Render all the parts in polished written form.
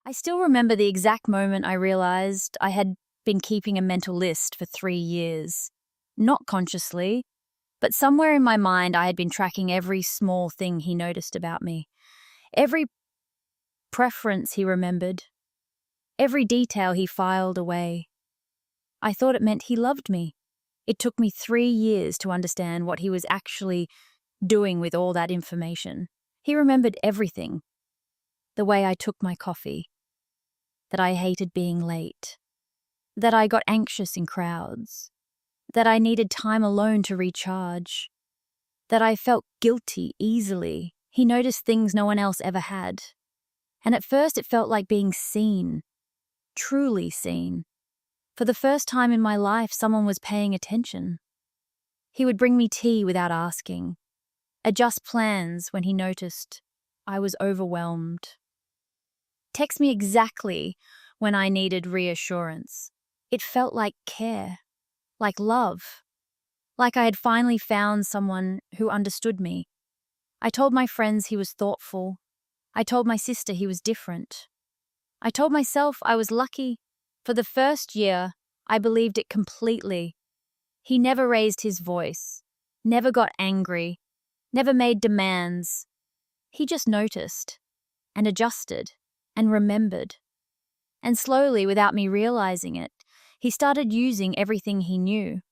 I still remember the exact moment I realized I had been keeping a mental list for 3 years. Not consciously, but somewhere in my mind I had been tracking every small thing he noticed about me. Every preference he remembered. Every detail he filed away. I thought it meant he loved me. It took me 3 years to understand what he was actually doing with all that information. He remembered everything. The way I took my coffee. That I hated being late. That I got anxious in crowds. That I needed time alone to recharge. That I felt guilty easily. He noticed things no one else ever had. And at first it felt like being seen. Truly seen. For the first time in my life, someone was paying attention. He would bring me tea without asking. Adjust plans when he noticed I was overwhelmed. Text me exactly when I needed reassurance. It felt like care, like love, like I had finally found someone who understood me. I told my friends he was thoughtful. I told my sister he was different. I told myself I was lucky. For the first year, I believed it completely. He never raised his voice, never got angry, never made demands. He just noticed and adjusted and remembered. And slowly, without me realizing it, he started using everything he knew.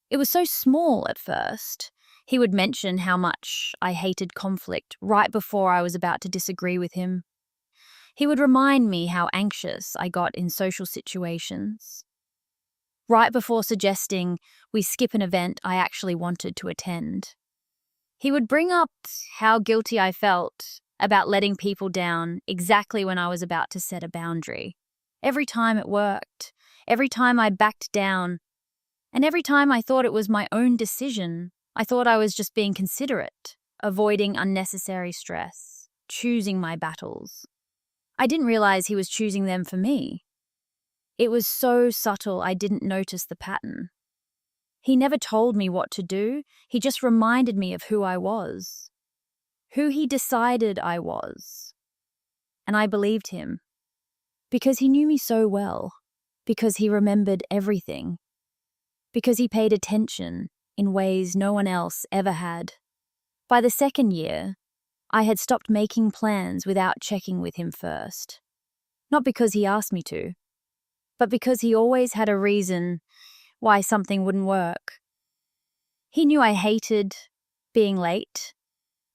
It was so small at first. He would mention how much I hated conflict right before I was about to disagree with him. He would remind me how anxious I got in social situations. Right before suggesting we skip an event I actually wanted to attend. He would bring up how guilty I felt about letting people down exactly when I was about to set a boundary. Every time it worked, every time I backed down, and every time I thought it was my own decision, I thought I was just being considerate, avoiding unnecessary stress, choosing my battles. I didn't realize he was choosing them for me. It was so subtle I didn't notice the pattern. He never told me what to do, he just reminded me of who I was. Who he decided I was. And I believed him. Because he knew me so well. Because he remembered everything. Because he paid attention in ways no one else ever had. By the second year, I had stopped making plans without checking with him first. Not because he asked me to, but because he always had a reason why something wouldn't work. He knew I hated being late,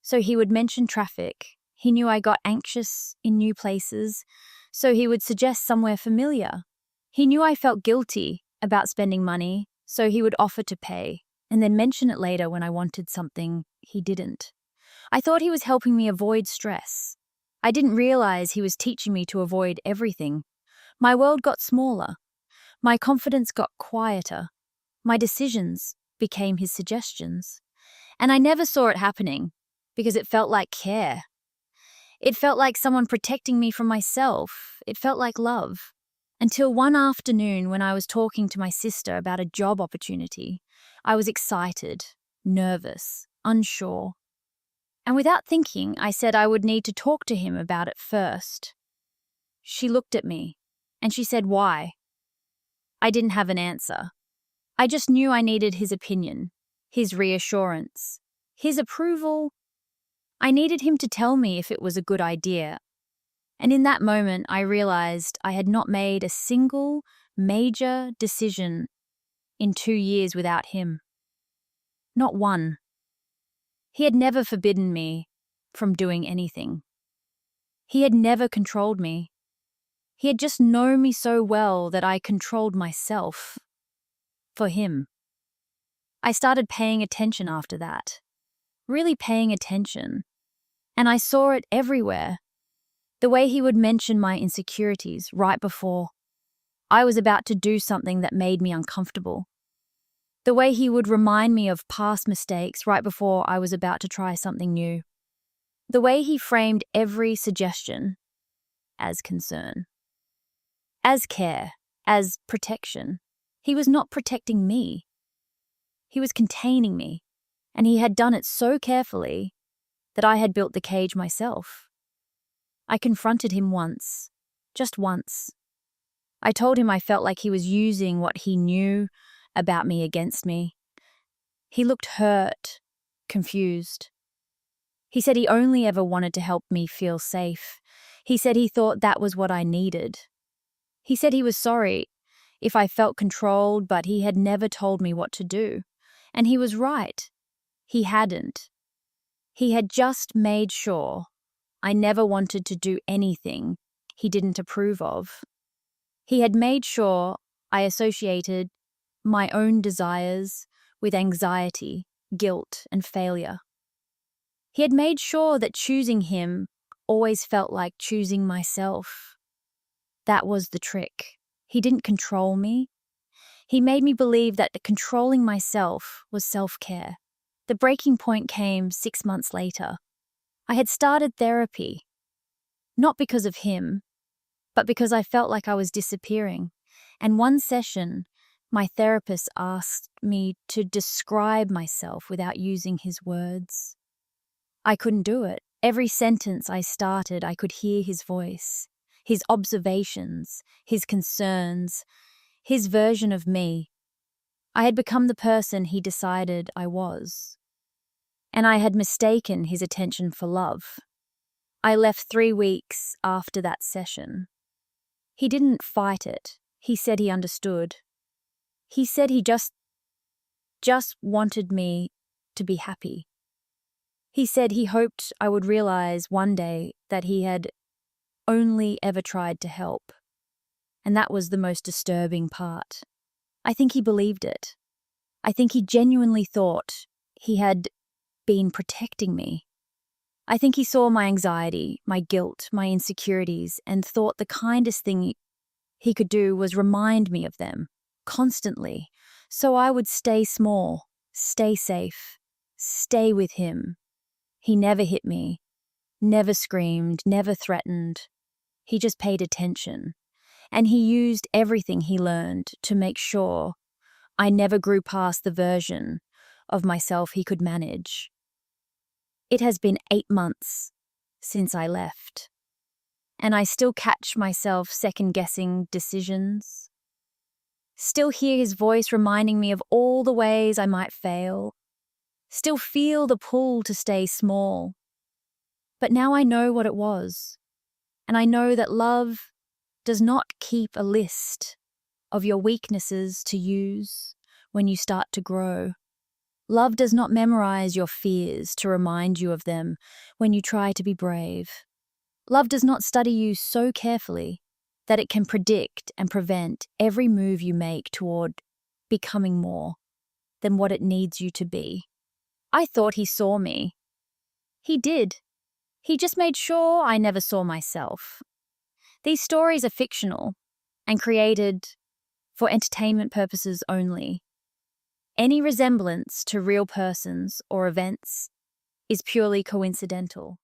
so he would mention traffic. He knew I got anxious in new places, so he would suggest somewhere familiar. He knew I felt guilty about spending money, so he would offer to pay, and then mention it later when I wanted something he didn't. I thought he was helping me avoid stress. I didn't realize he was teaching me to avoid everything. My world got smaller. My confidence got quieter. My decisions became his suggestions. And I never saw it happening because it felt like care. It felt like someone protecting me from myself. It felt like love. Until one afternoon when I was talking to my sister about a job opportunity, I was excited, nervous, unsure. And without thinking, I said I would need to talk to him about it first. She looked at me, and she said, "Why?" I didn't have an answer. I just knew I needed his opinion, his reassurance, his approval. I needed him to tell me if it was a good idea. And in that moment, I realized I had not made a single major decision in 2 years without him. Not one. He had never forbidden me from doing anything. He had never controlled me. He had just known me so well that I controlled myself. For him. I started paying attention after that. Really paying attention. And I saw it everywhere. The way he would mention my insecurities right before I was about to do something that made me uncomfortable. The way he would remind me of past mistakes right before I was about to try something new. The way he framed every suggestion as concern. As care, as protection. He was not protecting me. He was containing me, and he had done it so carefully that I had built the cage myself. I confronted him once, just once. I told him I felt like he was using what he knew about me against me. He looked hurt, confused. He said he only ever wanted to help me feel safe. He said he thought that was what I needed. He said he was sorry if I felt controlled, but he had never told me what to do. And he was right. He hadn't. He had just made sure I never wanted to do anything he didn't approve of. He had made sure I associated my own desires with anxiety, guilt, and failure. He had made sure that choosing him always felt like choosing myself. That was the trick. He didn't control me. He made me believe that controlling myself was self-care. The breaking point came 6 months later. I had started therapy, not because of him, but because I felt like I was disappearing. And one session, my therapist asked me to describe myself without using his words. I couldn't do it. Every sentence I started, I could hear his voice, his observations, his concerns, his version of me. I had become the person he decided I was. And I had mistaken his attention for love. I left 3 weeks after that session. He didn't fight it. He said he understood. He said he just wanted me to be happy. He said he hoped I would realize one day that he had only ever tried to help. And that was the most disturbing part. I think he believed it. I think he genuinely thought he had been protecting me. I think he saw my anxiety, my guilt, my insecurities, and thought the kindest thing he could do was remind me of them, constantly, so I would stay small, stay safe, stay with him. He never hit me, never screamed, never threatened. He just paid attention, and he used everything he learned to make sure I never grew past the version of myself he could manage. It has been 8 months since I left, and I still catch myself second-guessing decisions, still hear his voice reminding me of all the ways I might fail, still feel the pull to stay small. But now I know what it was, and I know that love does not keep a list of your weaknesses to use when you start to grow. Love does not memorize your fears to remind you of them when you try to be brave. Love does not study you so carefully that it can predict and prevent every move you make toward becoming more than what it needs you to be. I thought he saw me. He did. He just made sure I never saw myself. These stories are fictional and created for entertainment purposes only. Any resemblance to real persons or events is purely coincidental.